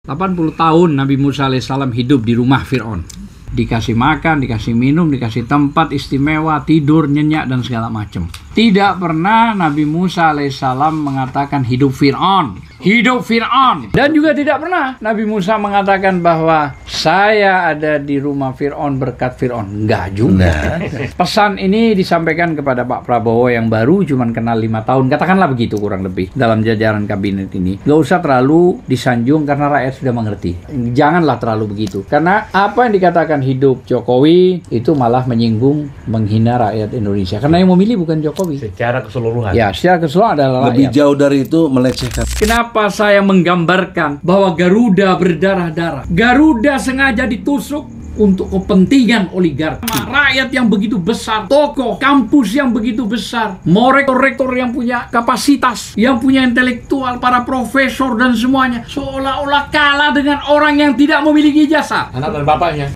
80 tahun Nabi Musa alaihissalam hidup di rumah Fir'aun. Dikasih makan, dikasih minum, dikasih tempat istimewa, tidur, nyenyak, dan segala macam. Tidak pernah Nabi Musa alaihissalam mengatakan hidup Fir'aun. Hidup Fir'aun. Dan juga tidak pernah Nabi Musa mengatakan bahwa saya ada di rumah Fir'aun berkat Fir'aun. Enggak juga. Pesan ini disampaikan kepada Pak Prabowo yang baru cuman kenal 5 tahun. Katakanlah begitu kurang lebih dalam jajaran kabinet ini. Nggak usah terlalu disanjung karena rakyat sudah mengerti. Janganlah terlalu begitu. Karena apa yang dikatakan hidup Jokowi itu malah menyinggung, menghina rakyat Indonesia. Karena yang memilih bukan Jokowi. Secara keseluruhan. Ya, secara keseluruhan adalah lebih rakyat. jauh dari itu melecehkan. Kenapa saya menggambarkan bahwa Garuda berdarah-darah? Garuda sengaja ditusuk untuk kepentingan oligarki. Rakyat yang begitu besar, tokoh, kampus yang begitu besar, mau rektor-rektor yang punya kapasitas, yang punya intelektual, para profesor dan semuanya, seolah-olah kalah dengan orang yang tidak memiliki ijazah. Anak dan bapaknya.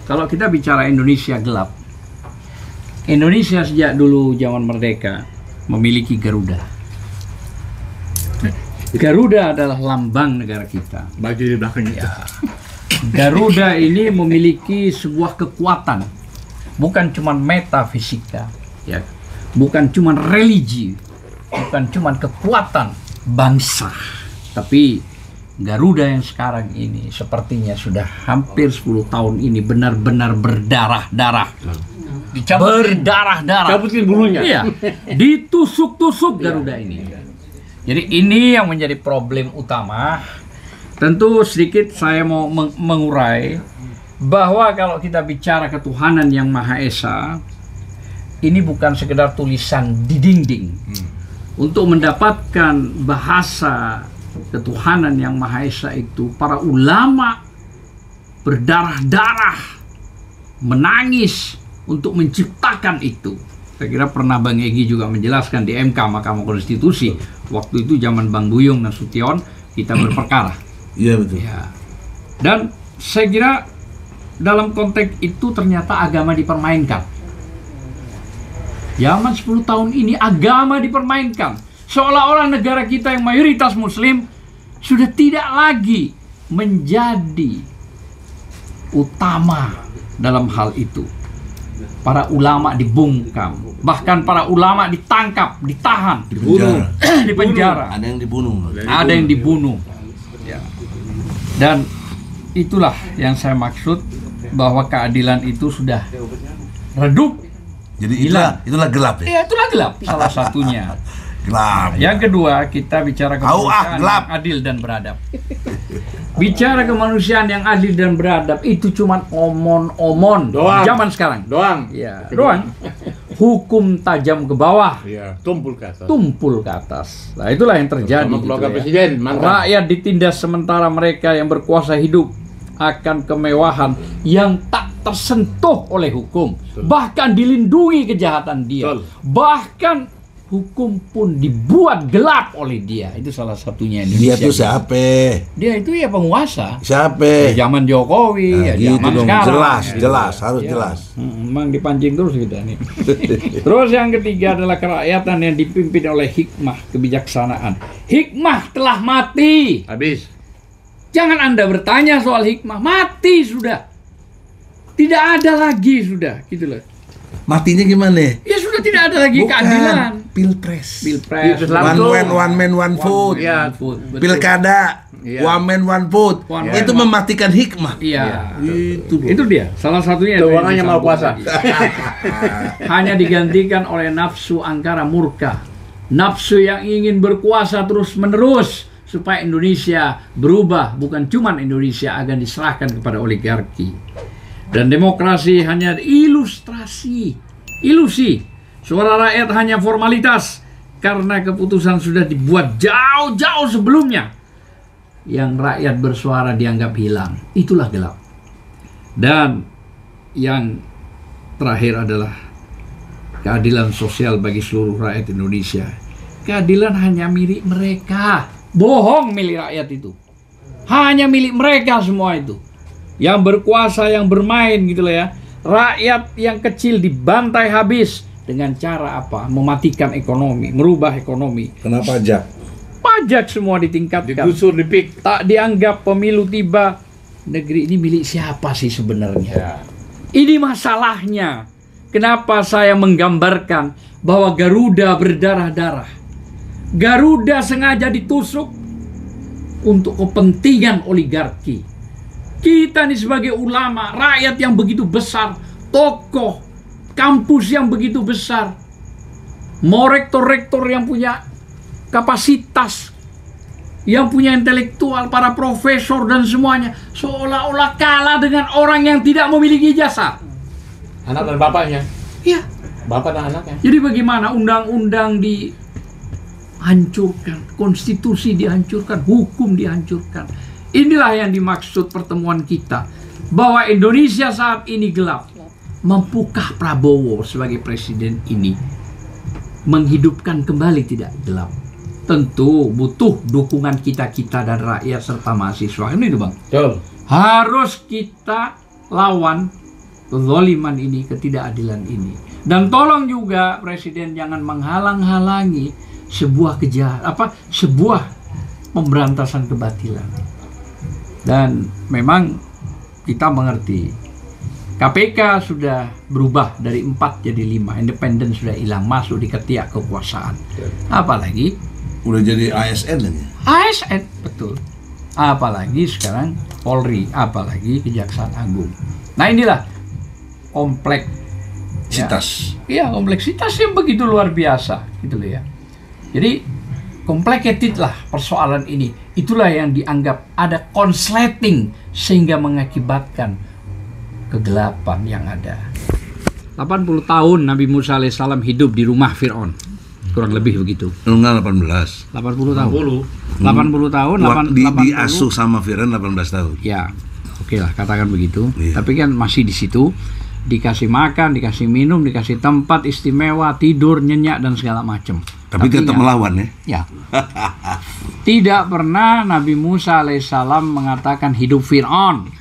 Kalau kita bicara Indonesia gelap, Indonesia sejak dulu zaman merdeka memiliki Garuda. Garuda adalah lambang negara kita. Baju di belakangnya. Ya. Garuda ini memiliki sebuah kekuatan, bukan cuma metafisika, ya, bukan cuma religi, bukan cuma kekuatan bangsa, tapi Garuda yang sekarang ini sepertinya sudah hampir 10 tahun ini benar-benar berdarah-darah. Berdarah-darah. Cabutin bulunya. Iya. Ditusuk-tusuk Garuda ini. Jadi ini yang menjadi problem utama. Tentu sedikit saya mau mengurai bahwa kalau kita bicara ketuhanan yang Maha Esa, ini bukan sekedar tulisan di dinding. Untuk mendapatkan bahasa ketuhanan yang Maha Esa itu, para ulama berdarah-darah menangis untuk menciptakan itu. Saya kira pernah Bang Egy juga menjelaskan di MK, Mahkamah Konstitusi. Waktu itu zaman Bang Buyung Nasution kita berperkara. Iya betul. Ya. Dan saya kira dalam konteks itu ternyata agama dipermainkan. Zaman 10 tahun ini agama dipermainkan. Seolah-olah negara kita yang mayoritas muslim sudah tidak lagi menjadi utama dalam hal itu. Para ulama dibungkam, bahkan para ulama ditangkap, ditahan, Dibunuh. di penjara. Ada yang dibunuh. Ada yang dibunuh. Ya. Dan itulah yang saya maksud bahwa keadilan itu sudah redup. Jadi Hilang. itulah gelap ya. Ya, itulah gelap salah satunya. Gelap. Yang kedua, kita bicara kemanusiaan gelap. yang adil dan beradab. Bicara kemanusiaan yang adil dan beradab itu cuma omon-omon Doang. zaman sekarang. Doang. Ya, doang. Hukum tajam ke bawah, Iya, tumpul ke atas. tumpul ke atas. Nah, itulah yang terjadi. Sama gitu keluarga ya. presiden, mantan. Rakyat ditindas sementara mereka yang berkuasa hidup akan kemewahan yang tak tersentuh oleh hukum. Bahkan dilindungi kejahatan dia. Betul. Bahkan hukum pun dibuat gelap oleh dia. Itu salah satunya Dia Indonesia. tuh siapa? Dia itu ya penguasa. Siapa? Zaman Jokowi, Nah, ya gitu zaman dong. sekarang. Jelas, Ya. jelas, harus Ya. jelas. Memang dipancing terus kita nih. Terus yang ketiga adalah kerakyatan yang dipimpin oleh hikmah, kebijaksanaan. Hikmah telah mati. Habis. Jangan Anda bertanya soal hikmah, mati sudah. Tidak ada lagi sudah, gitu loh. Matinya gimana? Ya sudah tidak ada lagi Bukan. keadilan. Pilpres. Pilpres, One man, one vote. Iya. Betul. Pilkada. Iya. One man, one vote. One Itu man, mematikan hikmah. Iya. Itu. Itu dia, salah satunya. Keuangannya yang mau puasa. Hanya digantikan oleh nafsu angkara murka. Nafsu yang ingin berkuasa terus-menerus supaya Indonesia berubah, bukan cuma Indonesia akan diserahkan kepada oligarki. Dan demokrasi hanya ilustrasi, ilusi. Suara rakyat hanya formalitas karena keputusan sudah dibuat jauh-jauh sebelumnya. Yang rakyat bersuara dianggap hilang. Itulah gelap. Dan yang terakhir adalah keadilan sosial bagi seluruh rakyat Indonesia. Keadilan hanya milik mereka. Bohong milik rakyat itu. Hanya milik mereka semua itu. Yang berkuasa, yang bermain gitu lah ya. Rakyat yang kecil dibantai habis, dengan cara apa? Mematikan ekonomi, merubah ekonomi. Kena pajak. Pajak semua ditingkatkan. Digusur, dipik. Tak dianggap pemilu tiba. Negeri ini milik siapa sih sebenarnya? Ya. Ini masalahnya. Kenapa saya menggambarkan bahwa Garuda berdarah-darah? Garuda sengaja ditusuk untuk kepentingan oligarki. Kita nih sebagai ulama, rakyat yang begitu besar, tokoh, kampus yang begitu besar, mau rektor-rektor yang punya kapasitas, yang punya intelektual, para profesor dan semuanya, seolah-olah kalah dengan orang yang tidak memiliki ijazah. Anak dan bapaknya. Ya, Bapak dan anaknya. jadi bagaimana undang-undang dihancurkan, konstitusi dihancurkan, hukum dihancurkan. Inilah yang dimaksud pertemuan kita, bahwa Indonesia saat ini gelap. Mampukah Prabowo sebagai presiden ini menghidupkan kembali tidak gelap? Tentu butuh dukungan kita-kita dan rakyat serta mahasiswa. Ini Bang. Betul. Harus kita lawan kezaliman ini, ketidakadilan ini. Dan tolong juga Presiden jangan menghalang-halangi sebuah sebuah pemberantasan kebatilan. Dan memang kita mengerti KPK sudah berubah dari 4 jadi 5, independen sudah hilang, masuk di ketiak kekuasaan. Apalagi Udah jadi ASN ini. ASN, betul. Apalagi sekarang Polri, apalagi Kejaksaan Agung. Nah inilah kompleksitas. Ya, kompleksitas yang begitu luar biasa, gitu loh ya. Jadi complicated lah persoalan ini. Itulah yang dianggap ada konsleting sehingga mengakibatkan kegelapan yang ada. 80 tahun Nabi Musa alaihissalam hidup di rumah Fir'aun. Kurang lebih begitu. Enggak 18. 80 tahun. 80. 80 tahun, 80. Diasuh sama Fir'aun 18 tahun. Ya, oke lah katakan begitu. Iya. Tapi kan masih di situ, dikasih makan, dikasih minum, dikasih tempat istimewa, tidur, nyenyak dan segala macam. Tapi tetap ingat, melawan ya. Ya. Tidak pernah Nabi Musa alaihissalam mengatakan hidup Fir'aun.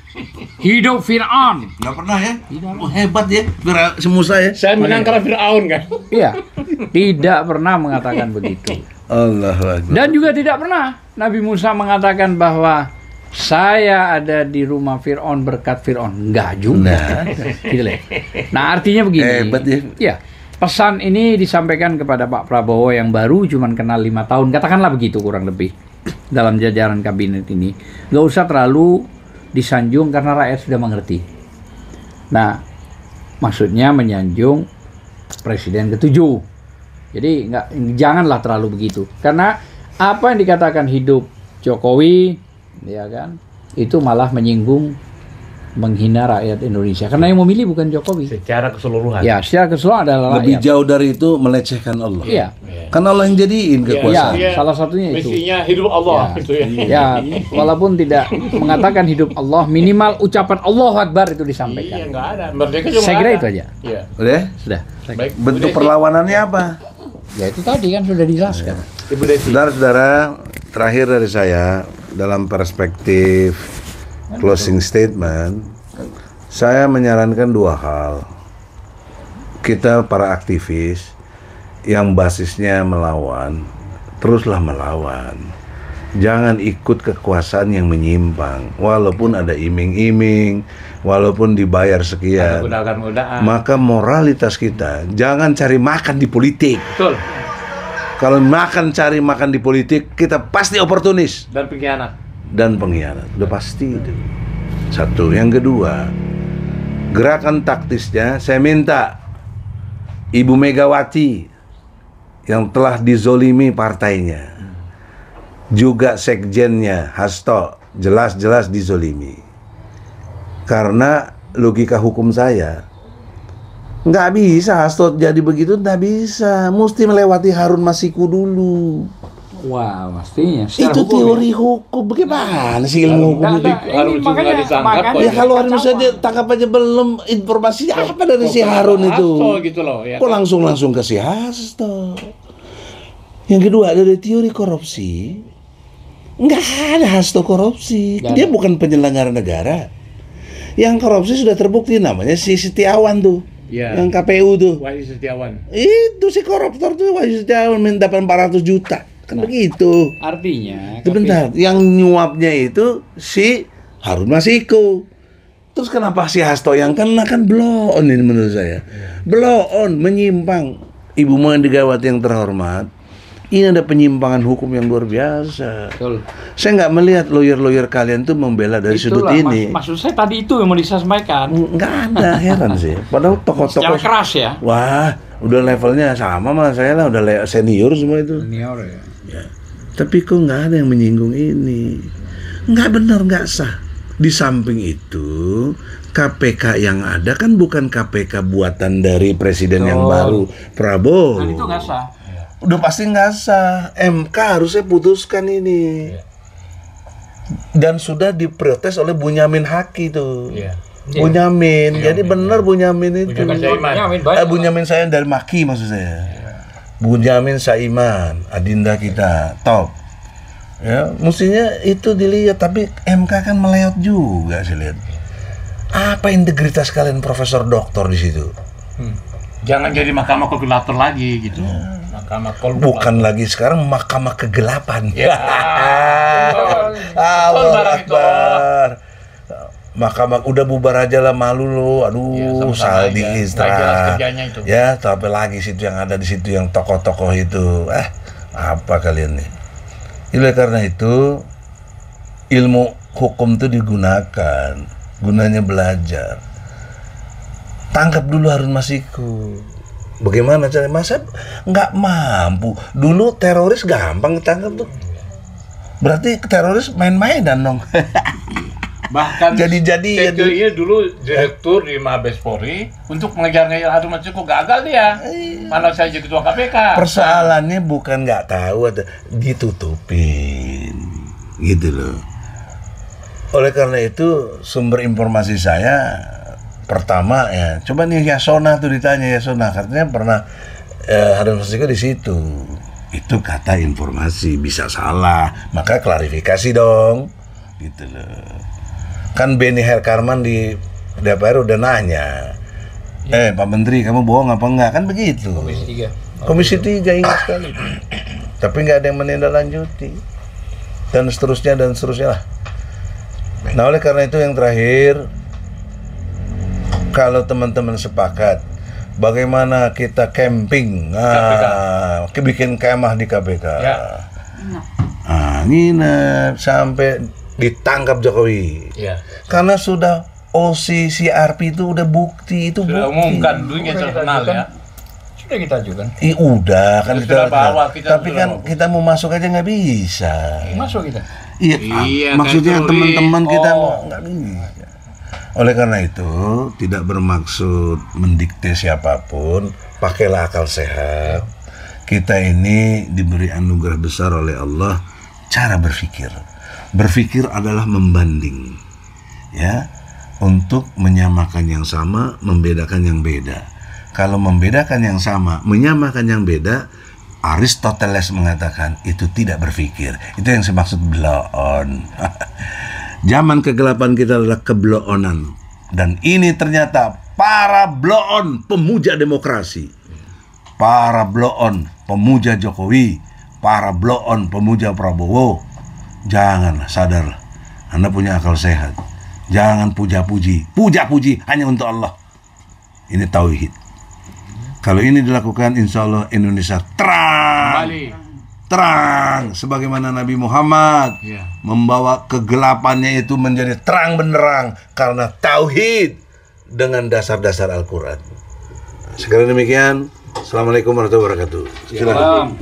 Hidup Fir'aun. Nggak pernah ya? Tidak. Oh, hebat ya, si Musa ya. Saya menang karena Fir'aun kan. Iya. Tidak pernah mengatakan begitu. Allah Akbar. Dan juga tidak pernah Nabi Musa mengatakan bahwa saya ada di rumah Fir'aun berkat Fir'aun. Enggak juga. Gitu loh. Nah artinya begini. Hebat ya. Ya, pesan ini disampaikan kepada Pak Prabowo yang baru cuman kenal 5 tahun. Katakanlah begitu kurang lebih. Dalam jajaran kabinet ini. Nggak usah terlalu disanjung karena rakyat sudah mengerti. Nah, maksudnya menyanjung Presiden ke-7. Jadi janganlah terlalu begitu. Karena apa yang dikatakan hidup Jokowi, ya kan, itu malah menyinggung, menghina rakyat Indonesia. Karena yang memilih bukan Jokowi. Secara keseluruhan. Ya, secara keseluruhan adalah Lebih rakyat. jauh dari itu melecehkan Allah. Iya. Karena Allah yang jadiin kekuasaan. Ya, salah satunya itu. Misinya hidup Allah Ya. gitu ya. Ya, walaupun tidak mengatakan hidup Allah, minimal ucapan Allahu Akbar itu Iya, disampaikan. nggak ada. Merdeka juga Saya nggak kira ada. itu aja. Iya. Udah? Sudah. Baik. Bentuk Bu Desi. perlawanannya apa? Ya itu tadi kan sudah dijelaskan. Ibu Desi. Saudara-saudara, terakhir dari saya dalam perspektif closing statement, saya menyarankan 2 hal. Kita para aktivis yang basisnya melawan, teruslah melawan. Jangan ikut kekuasaan yang menyimpang, walaupun ada iming-iming, walaupun dibayar Ada sekian. godaan-godaan. Maka moralitas kita, jangan cari makan di politik. Betul. Kalau cari makan di politik, kita pasti oportunis Dan pengkhianat. dan pengkhianat. Udah pasti itu. Satu. Yang kedua, gerakan taktisnya saya minta Ibu Megawati yang telah dizolimi partainya, juga sekjennya Hasto jelas-jelas dizolimi. Karena logika hukum saya, nggak bisa Hasto jadi begitu, nggak bisa. Mesti melewati Harun Masiku dulu. Wah, pastinya. Itu teori hukum. Bagaimana sih ilmu hukum itu? Harun juga ditangkap kok. Ya kalau Harun saja tangkap aja belum, informasi apa dari si Harun itu? Hasto gitu loh ya. Kok langsung ke si Hasto? Yang kedua, dari teori korupsi, nggak ada Hasto korupsi. Nggak Dia ada. bukan penyelenggara negara. Yang korupsi sudah terbukti, namanya si Setiawan tuh. Iya. Yang KPU tuh. Wahyu Setiawan. Itu si koruptor tuh Wahyu Setiawan minta 400 juta. Kan begitu. Artinya Sebentar, yang nyuapnya itu si Harun Masiku. Terus kenapa si Hasto yang kena? Kan blow on ini menurut saya. Blow on, menyimpang. Ibu Megawati yang terhormat, ini ada penyimpangan hukum yang luar biasa. Betul. Saya nggak melihat lawyer-lawyer kalian tuh membela dari sudut ini. Maksud saya tadi itu yang mau disampaikan. Nggak ada, heran sih. Padahal tokoh-tokoh Secara keras ya. wah, udah levelnya sama sama saya lah, udah senior semua itu. Senior ya. Ya. Tapi kok nggak ada yang menyinggung ini. Nggak benar, nggak sah. Di samping itu, KPK yang ada kan bukan KPK buatan dari presiden yang baru, Prabowo. Dan itu nggak sah. Udah pasti nggak sah. MK harusnya putuskan ini. Dan sudah diprotes oleh Bunyamin Haki tuh. Iya. Bunyamin. Jadi benar Bunyamin itu. Bunyamin saya dari Maki maksud saya. Bunyamin Saiman, adinda kita, top. Ya, mestinya itu dilihat, tapi MK kan meleot juga sih lihat. Apa integritas kalian profesor doktor di situ? Jangan jadi mahkamah kalkulator lagi gitu. Mahkamah kalkulator. Bukan lagi sekarang mahkamah kegelapan. Ya. Allah Akbar. Mahkamah udah bubar aja lah, malu lo. Aduh, Ya, Saldi aja. Istra. Nggak jelas kerjanya itu. Ya, tapi lagi situ yang ada di situ yang tokoh-tokoh itu. Apa kalian nih? Oleh karena itu ilmu hukum itu digunakan, gunanya belajar. Tangkap dulu Harun Masiku. Bagaimana cara? Masa nggak mampu? Dulu teroris gampang ditangkap tuh. Berarti teroris main-mainan dong. Bahkan Jadi TKI dulu direktur di Mabes Polri untuk mengejar-ngejar Harun Masiku, gagal dia. Mana saya jadi ketua KPK. Persoalannya bukan nggak tahu, ada ditutupin, gitu loh. Oleh karena itu sumber informasi saya pertama ya, coba nih Yasona tuh ditanya Yasona, katanya pernah Harun Masiku di situ. Itu kata informasi, bisa salah, maka klarifikasi dong, gitu loh. Kan Beni Herkarman di DPR udah nanya, Pak Menteri kamu bohong apa enggak, kan begitu. Komisi 3 ingat sekali. Tapi nggak ada yang menindaklanjuti, dan seterusnya lah. Nah, oleh karena itu yang terakhir, kalau teman-teman sepakat bagaimana kita camping, bikin kemah di KPK, nginep sampai ditangkap Jokowi. Ya. Karena sudah OCCRP itu udah bukti, itu Sudah bukti. umumkan dunia internasional ya. Sudah kita ajukan. Udah kan Sudah bawa, tapi kan kita mau masuk aja nggak bisa. Masuk kita. Iya, maksudnya kan, teman-teman kita mau nggak bisa. Oleh karena itu tidak bermaksud mendikte siapapun, pakailah akal sehat. Kita ini diberi anugerah besar oleh Allah, cara berpikir. Berpikir adalah membanding, ya, untuk menyamakan yang sama, membedakan yang beda. Kalau membedakan yang sama, menyamakan yang beda, Aristoteles mengatakan itu tidak berpikir. Itu yang saya maksud blow on. Zaman kegelapan kita adalah keblow onan, dan ini ternyata para blow on pemuja demokrasi, para blow on pemuja Jokowi, para blow on pemuja Prabowo. Janganlah, sadarlah. Anda punya akal sehat. Jangan puja-puji. Puja-puji hanya untuk Allah. Ini tauhid. Kalau ini dilakukan, insya Allah Indonesia terang. Terang. Sebagaimana Nabi Muhammad membawa kegelapannya itu menjadi terang benderang. Karena tauhid dengan dasar-dasar Al-Quran. Sekali demikian. Assalamualaikum warahmatullahi wabarakatuh. Silakan.